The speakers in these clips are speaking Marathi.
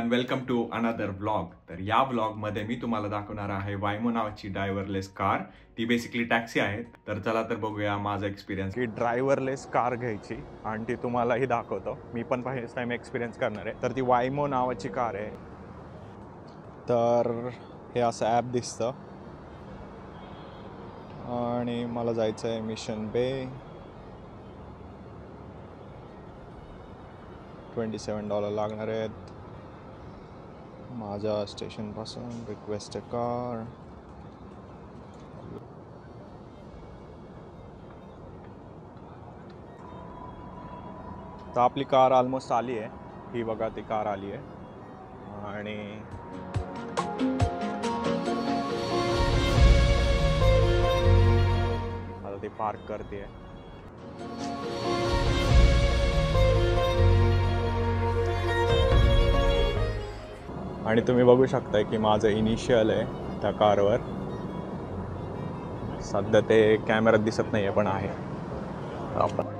Everyone, welcome to another vlog. तर या व्लॉगमध्ये मी तुम्हाला दाखवणार आहे वायमो नावाची ड्रायव्हरलेस कार. ती बेसिकली टॅक्सी आहे. तर चला तर बघूया माझा एक्सपिरियन्स. की ड्रायव्हरलेस कार घ्यायची आणि ती तुम्हालाही दाखवतो. मी पण फर्स्ट टाइम एक्सपिरियन्स करणार आहे. तर ती वायमो नावाची कार आहे. तर हे असं ॲप दिसतं आणि मला जायचं आहे मिशन बे. $27 लागणार आहेत माझ्या स्टेशनपासून. Request a car. तर आपली कार ऑलमोस्ट आली आहे. ही बघा ती कार आली आहे आणि आता ती पार्क करते. आणि तुम्ही बघू शकताय की माझं इनिशियल आहे त्या कारवर. सध्या ते कॅमेऱ्यात दिसत नाही आहे पण आहे. आपण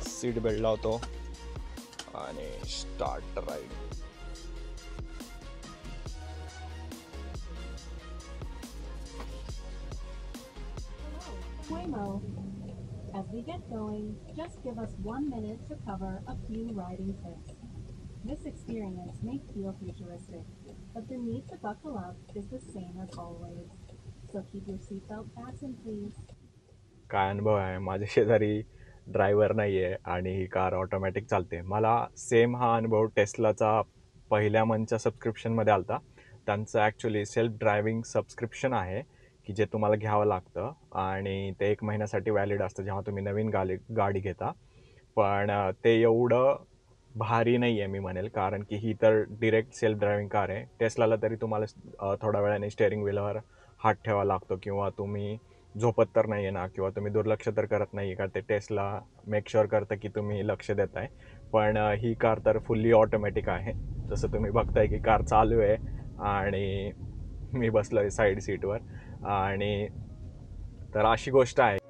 सीट बेल्ट लावतो आणि start ride. Waymo. As we get going, just give us 1 minute to cover a few riding tips. This experience may feel futuristic, but the need to buckle up is the same as always. So keep your seatbelt fastened, please. काय अनुभव आहे. माझ्या शेजारी ड्रायव्हर नाही आहे आणि ही कार ऑटोमॅटिक चालते. मला सेम हा अनुभव टेस्लाचा पहिल्या मंथच्या सबस्क्रिप्शनमध्ये आला होता. त्यांचं ॲक्च्युली सेल्फ ड्रायव्हिंग सबस्क्रिप्शन आहे की जे तुम्हाला घ्यावं लागतं आणि ते 1 महिन्यासाठी व्हॅलिड असतं जेव्हा तुम्ही नवीन गाडी घेता. पण ते एवढं भारी नाही आहे मी म्हणेल, कारण की ही तर डिरेक्ट सेल्फ ड्रायव्हिंग कार आहे. टेस्लाला तरी तुम्हाला थोड्या वेळाने स्टेअरिंग व्हीलवर हात ठेवावा लागतो किंवा तुम्ही झोपत तर नाही आहे ना, किंवा तुम्ही दुर्लक्ष तर करत नाही का. ते टेस्ला मेक शुअर करतं की तुम्ही लक्ष देत आहे. पण ही कार तर फुल्ली ऑटोमॅटिक आहे. जसं तुम्ही बघताय की कार चालू आहे आणि मी बसलो आहे साईड सीटवर. आणि तर अशी गोष्ट आहे.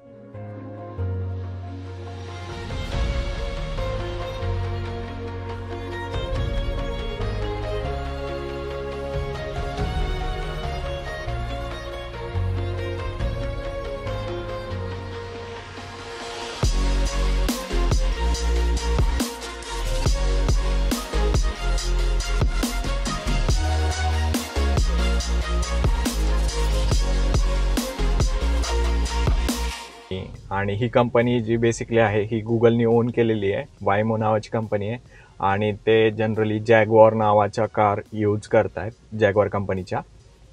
आणि ही कंपनी जी बेसिकली आहे ही गुगलनी ओन केलेली आहे. वायमो नावाची कंपनी आहे आणि ते जनरली जॅगवार नावाच्या कार यूज करत आहेत, जॅगवार कंपनीच्या.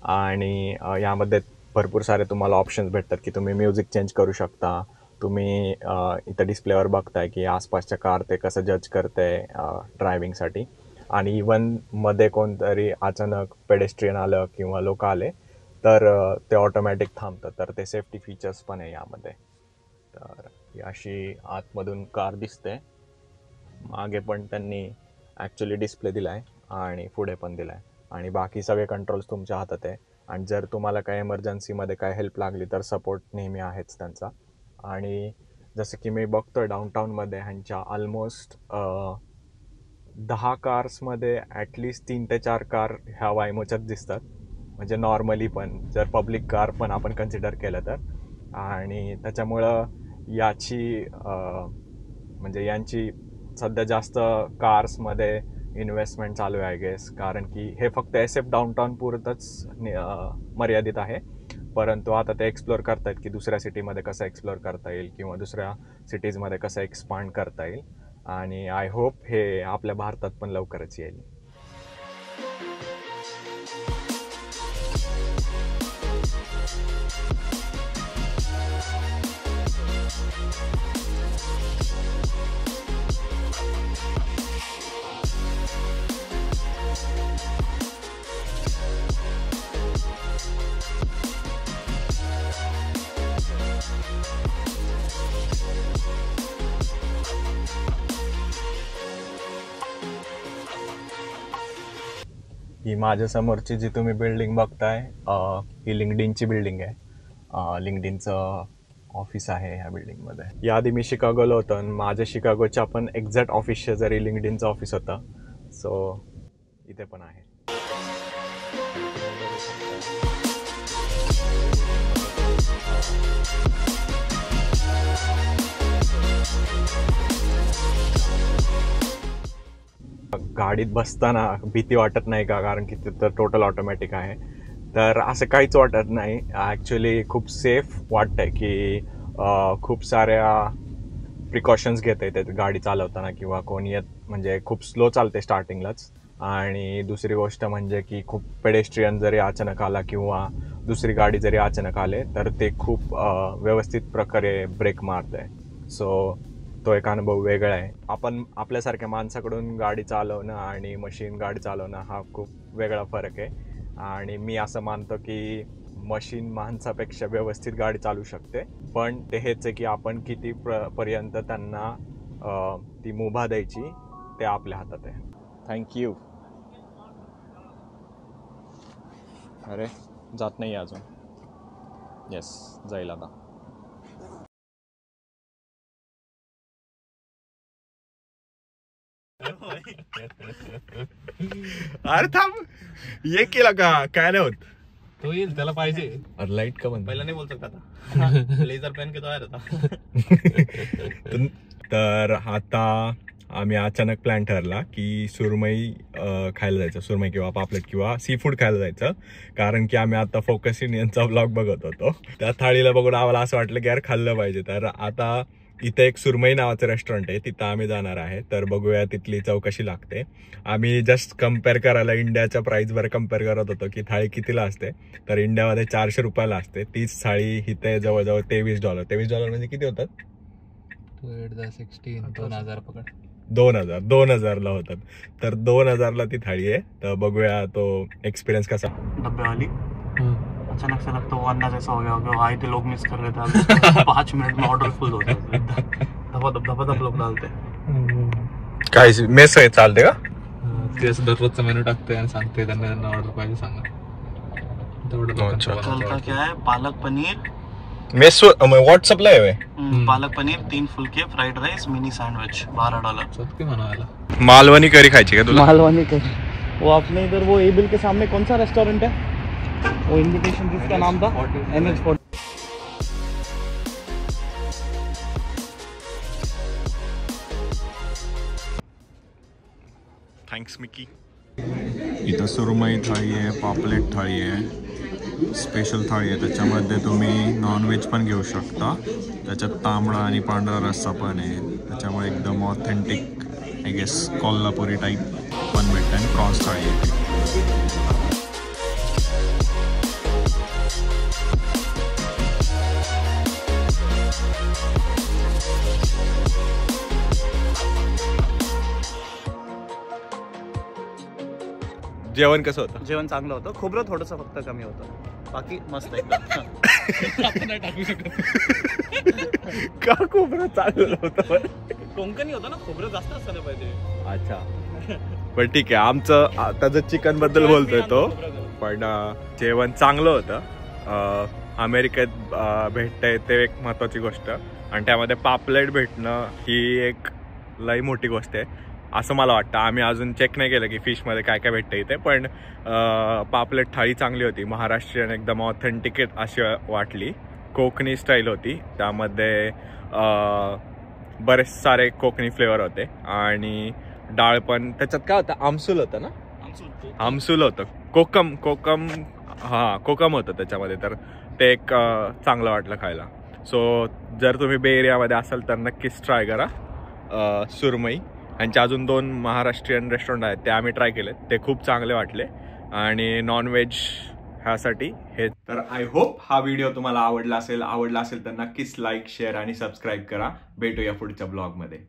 आणि यामध्ये भरपूर सारे तुम्हाला ऑप्शन्स भेटतात की तुम्ही म्युझिक चेंज करू शकता. तुम्ही इथं डिस्प्लेवर बघताय की आसपासच्या कार ते कसं जज करते ड्रायव्हिंगसाठी. आणि इवन मध्ये कोणतरी अचानक पेडेस्ट्रियन आलं किंवा लोक आले तर ते ऑटोमॅटिक थांबतं. तर ते सेफ्टी फीचर्स पण आहे यामध्ये. तर ही अशी आतमधून कार दिसते. मागे पण त्यांनी ॲक्च्युली डिस्प्ले दिला आहे आणि पुढे पण दिला आहे आणि बाकी सगळे कंट्रोल्स तुमच्या हातात आहे. आणि जर तुम्हाला काय एमर्जन्सीमध्ये काय हेल्प लागली तर सपोर्ट नेहमी आहेच त्यांचा. आणि जसं की मी बघतोय डाऊनटाऊनमध्ये ह्यांच्या ऑलमोस्ट 10 कार्समध्ये ॲटलिस्ट 3 ते 4 कार ह्या वायमोच्याच दिसतात. म्हणजे नॉर्मली पण जर पब्लिक कार पण आपण कन्सिडर केलं तर. आणि त्याच्यामुळं याची म्हणजे यांची सध्या जास्त कार्समध्ये इन्व्हेस्टमेंट चालू आहे आय गेस. कारण की हे फक्त SF डाऊनटाऊन पुरतंच मर्यादित आहे. परंतु आता ते एक्सप्लोअर करतायत की दुसऱ्या सिटीमध्ये कसं एक्सप्लोअर करता येईल किंवा दुसऱ्या सिटीजमध्ये कसं एक्सपांड करता येईल. आणि आय होप हे आपल्या भारतात पण लवकरच येईल. ही माझ्या समोरची जी तुम्ही बिल्डिंग बघताय ही लिंक्डइनची बिल्डिंग आहे. लिंक्डइनचं ऑफिस आहे ह्या बिल्डिंगमध्ये. याआधी मी शिकागोला होतो आणि माझ्या शिकागोच्या पण एक्झॅक्ट ऑफिस शेजारी लिंक्डइनचं ऑफिस होतं. सो इथे पण आहे. गाडीत बसताना भीती वाटत नाही का? कारण की तिथं टोटल ऑटोमॅटिक आहे. तर असं काहीच वाटत नाही. ॲक्च्युली खूप सेफ वाटतंय की खूप साऱ्या प्रिकॉशन्स घेता येतात गाडी चालवताना किंवा कोणी म्हणजे खूप स्लो चालते स्टार्टिंगलाच. आणि दुसरी गोष्ट म्हणजे की खूप पेडेस्ट्रियन जरी अचानक आला किंवा दुसरी गाडी जरी अचानक आले तर ते खूप व्यवस्थित प्रकारे ब्रेक मारतंय. सो तो एक अनुभव वेगळा आहे. आपण आपल्यासारख्या माणसाकडून गाडी चालवणं आणि मशीन गाडी चालवणं हा खूप वेगळा फरक आहे. आणि मी असं मानतो की मशीन माणसापेक्षा व्यवस्थित गाडी चालू शकते, पण ते हेच आहे की आपण किती पर्यंत त्यांना ती मुभा द्यायची ते आपल्या हातात आहे. थँक्यू. अरे जात नाही अजून. येस, जाईल आता. अरे थांब, ये केला का? काय नाही होत. तो येईल, त्याला पाहिजे. अरे लाईट का बंद? पहिला नाही बोल सकता था. लेजर पेन के तो आ रहा था. तर आता आम्ही अचानक प्लॅन ठरला की सुरमई खायला जायचं. सुरमई किंवा पापलेट किंवा सी फूड खायला जायचं. कारण की आम्ही आता फोकस इंडियनचा व्लॉग बघत होतो. त्या थाळीला बघून आम्हाला असं वाटलं की यार खाल्लं पाहिजे. तर आता इथे एक सुरमई नावाचं रेस्टॉरंट आहे, तिथं आम्ही जाणार आहे. तर बघूया तिथली चव कशी लागते. आम्ही जस्ट कम्पेअर करायला इंडियाच्या प्राईसवर कम्पेअर करत होतो की थाळी कितीला असते. तर इंडियामध्ये 400 रुपयाला असते. तीच थाळी इथे जवळजवळ $23. $23 म्हणजे किती होतात? 2016 पकड. 2000ला होतात. तर 2000ला ती थाळी आहे. तर बघूया तो एक्सपिरियंस कसा. डब्बे वाली अचानक से लगता वो अन्ना जैसा हो गया होगा. आए थे लोग मिस कर रहे थे. 5 मिनट में ऑर्डर फुल होता है. धपा लोग डालते. काय मेस आहे चालते का? ते असं दररोजचा मेनू टाकते आणि सांगते त्यांना ऑर्डर पाहिजे सांगा. तेवढं चलता क्या है? पालक पनीर मेस व्हाट्सअपला आहे. पालक पनीर 3 फुलके, फ्राइड राइस, मिनी सैंडविच $12. सत्य म्हणायला. मालवणी करी खायची का तुला? मालवनी करी. वो अपने इधर वो एबिल के सामने कौन सा रेस्टोरेंट है? वो इनविटेशन जिसका नाम था NH40. Thanks Mickey. इथं सुरमई थाळी आहे, पापलेट थाळी आहे, स्पेशल थाळी आहे. त्याच्यामध्ये तुम्ही नॉनव्हेज पण घेऊ शकता. त्याच्यात तांबडा आणि पांढरा रस्सा पण आहे. त्याच्यामुळे एकदम authentic I guess Kolhapuri type पण भेटतं. आणि प्रॉन्स थाळी आहे. जेवण कसं होतं? जेवण चांगलं होतं. खोबरं थोडंसं फक्त कमी होतं, बाकी मस्त एकदम. आपण नाही टाकू शकत. का खोबरं चांगलं होतं? कोकणी होतं ना, खोबरं जास्त असायला पाहिजे. अच्छा, पण ठीक आहे. आमचं आता जर चिकन बद्दल बोलतोय तो, पण जेवण चांगलं होतं. अमेरिकेत भेटतंय ते एक महत्त्वाची गोष्ट. आणि त्यामध्ये पापलेट भेटणं ही एक लई मोठी गोष्ट आहे असं मला वाटतं. आम्ही अजून चेक नाही केलं की फिशमध्ये काय काय भेटतं इथे, पण पापलेट थाळी चांगली होती. महाराष्ट्रीयन एकदम ऑथेंटिकेट अशी वाटली. कोकणी स्टाईल होती. त्यामध्ये बरेच सारे कोकणी फ्लेवर होते. आणि डाळ पण त्याच्यात काय होतं? आमसूल होतं ना? आमसूल होतं. कोकम हां, कोकम होतं त्याच्यामध्ये. तर ते एक चांगलं वाटलं खायला. सो जर तुम्ही बे एरियामध्ये असाल तर नक्कीच ट्राय करा सुरमई. यांचे अजून 2 महाराष्ट्रीयन रेस्टॉरंट आहेत, ते आम्ही ट्राय केले. ते खूप चांगले वाटले. आणि नॉनव्हेज ह्यासाठी हे. तर आय होप हा व्हिडिओ तुम्हाला आवडला असेल तर नक्कीच लाईक, शेअर आणि सबस्क्राईब करा. भेटूया पुढच्या ब्लॉगमध्ये.